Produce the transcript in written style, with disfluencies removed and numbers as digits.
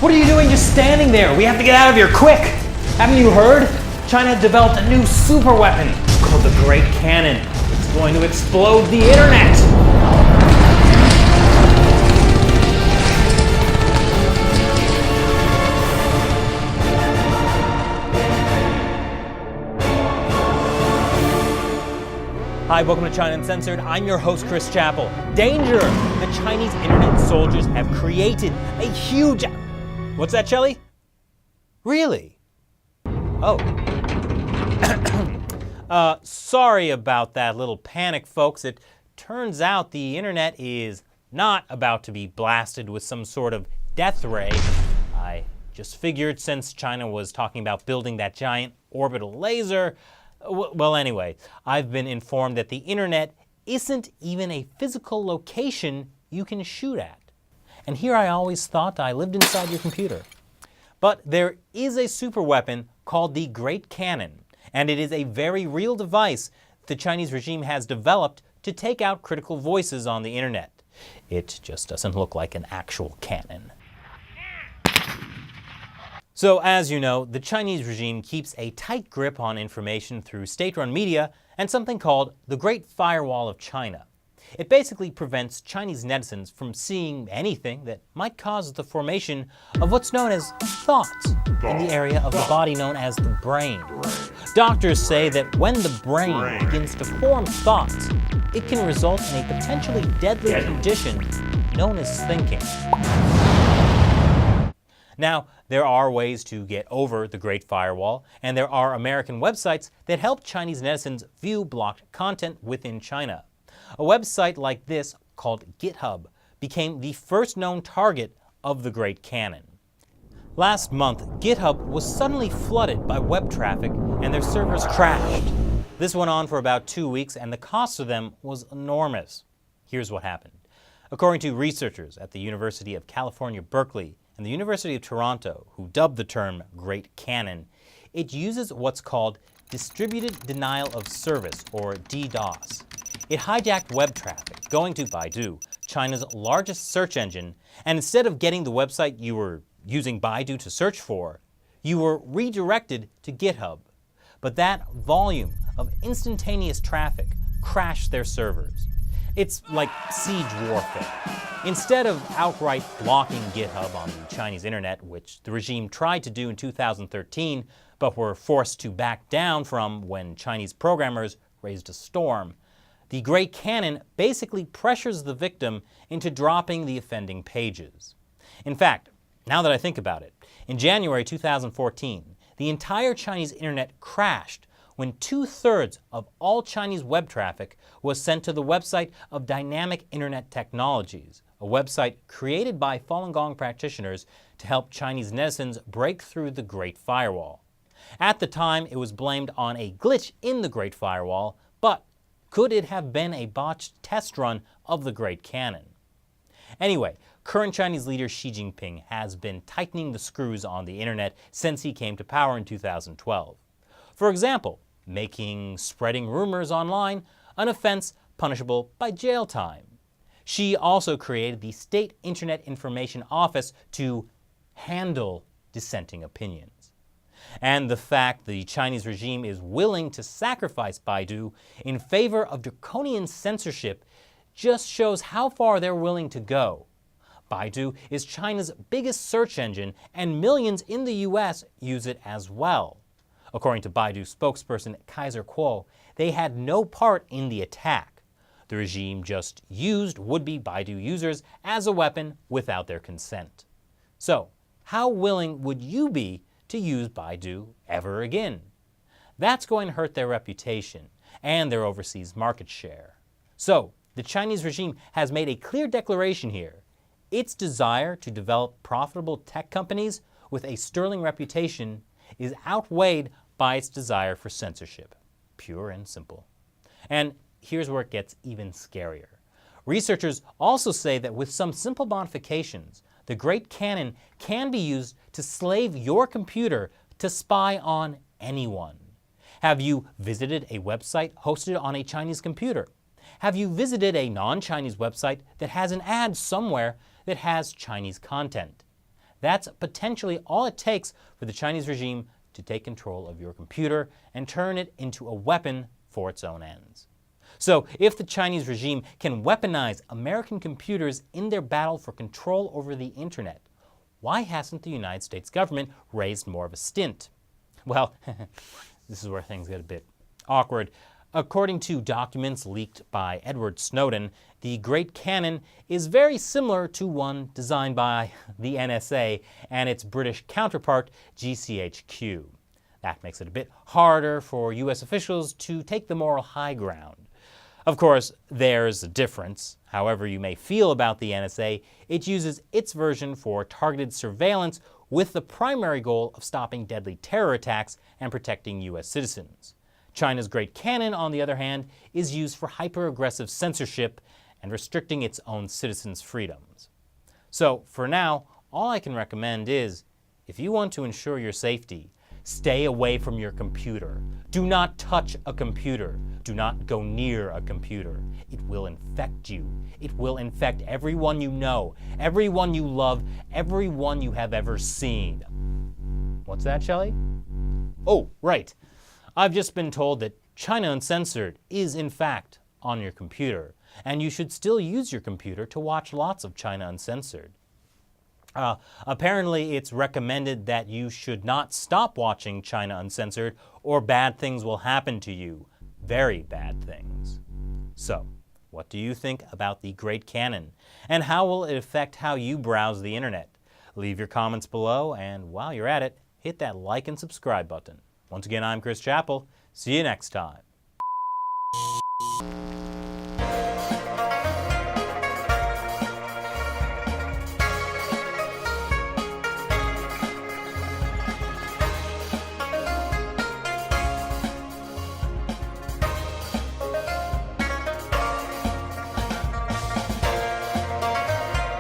What are you doing just standing there? We have to get out of here, quick! Haven't you heard? China developed a new super weapon called the Great Cannon. It's going to explode the internet! Hi, welcome to China Uncensored. I'm your host, Chris Chappell. Danger! The Chinese internet soldiers have created a huge... What's that, Shelly? Really? Oh. Sorry about that little panic, folks. It turns out the internet is not about to be blasted with some sort of death ray. I just figured since China was talking about building that giant orbital laser... Well, anyway, I've been informed that the internet isn't even a physical location you can shoot at. And here I always thought I lived inside your computer. But there is a super weapon called the Great Cannon, and it is a very real device the Chinese regime has developed to take out critical voices on the internet. It just doesn't look like an actual cannon. So, as you know, the Chinese regime keeps a tight grip on information through state-run media and something called the Great Firewall of China. It basically prevents Chinese netizens from seeing anything that might cause the formation of what's known as thoughts in the area of the body known as the brain. Doctors say that when the brain begins to form thoughts, it can result in a potentially deadly condition known as thinking. Now, there are ways to get over the Great Firewall, and there are American websites that help Chinese netizens view blocked content within China. A website like this, called GitHub, became the first known target of the Great Cannon. Last month, GitHub was suddenly flooded by web traffic and their servers crashed. This went on for about 2 weeks, and the cost of them was enormous. Here's what happened. According to researchers at the University of California, Berkeley, and the University of Toronto, who dubbed the term Great Cannon, it uses what's called Distributed Denial of Service, or DDoS. It hijacked web traffic, going to Baidu, China's largest search engine, and instead of getting the website you were using Baidu to search for, you were redirected to GitHub. But that volume of instantaneous traffic crashed their servers. It's like siege warfare. Instead of outright blocking GitHub on the Chinese internet, which the regime tried to do in 2013, but were forced to back down from when Chinese programmers raised a storm, the Great Cannon basically pressures the victim into dropping the offending pages. In fact, now that I think about it, in January 2014, the entire Chinese internet crashed when 2/3 of all Chinese web traffic was sent to the website of Dynamic Internet Technologies, a website created by Falun Gong practitioners to help Chinese netizens break through the Great Firewall. At the time, it was blamed on a glitch in the Great Firewall, but could it have been a botched test run of the Great Cannon? Anyway, current Chinese leader Xi Jinping has been tightening the screws on the internet since he came to power in 2012. For example, making spreading rumors online an offense punishable by jail time. Xi also created the State Internet Information Office to handle dissenting opinions. And the fact the Chinese regime is willing to sacrifice Baidu in favor of draconian censorship just shows how far they're willing to go. Baidu is China's biggest search engine, and millions in the US use it as well. According to Baidu spokesperson Kaiser Kuo, they had no part in the attack. The regime just used would-be Baidu users as a weapon without their consent. So, how willing would you be to use Baidu ever again? That's going to hurt their reputation and their overseas market share. So, the Chinese regime has made a clear declaration here. Its desire to develop profitable tech companies with a sterling reputation is outweighed by its desire for censorship. Pure and simple. And here's where it gets even scarier. Researchers also say that with some simple modifications, the Great Cannon can be used to slave your computer to spy on anyone. Have you visited a website hosted on a Chinese computer? Have you visited a non-Chinese website that has an ad somewhere that has Chinese content? That's potentially all it takes for the Chinese regime to take control of your computer and turn it into a weapon for its own ends. So, if the Chinese regime can weaponize American computers in their battle for control over the internet, why hasn't the United States government raised more of a stint? Well, this is where things get a bit awkward. According to documents leaked by Edward Snowden, the Great Cannon is very similar to one designed by the NSA and its British counterpart, GCHQ. That makes it a bit harder for US officials to take the moral high ground. Of course, there's a difference. However you may feel about the NSA, it uses its version for targeted surveillance with the primary goal of stopping deadly terror attacks and protecting US citizens. China's Great Cannon, on the other hand, is used for hyper-aggressive censorship and restricting its own citizens' freedoms. So, for now, all I can recommend is, if you want to ensure your safety, stay away from your computer. Do not touch a computer. Do not go near a computer. It will infect you. It will infect everyone you know, everyone you love, everyone you have ever seen. What's that, Shelley? Oh, right. I've just been told that China Uncensored is in fact on your computer, and you should still use your computer to watch lots of China Uncensored. Apparently, it's recommended that you should not stop watching China Uncensored or bad things will happen to you. Very bad things. So, what do you think about the Great Cannon? And how will it affect how you browse the internet? Leave your comments below, and while you're at it, hit that like and subscribe button. Once again, I'm Chris Chappell. See you next time.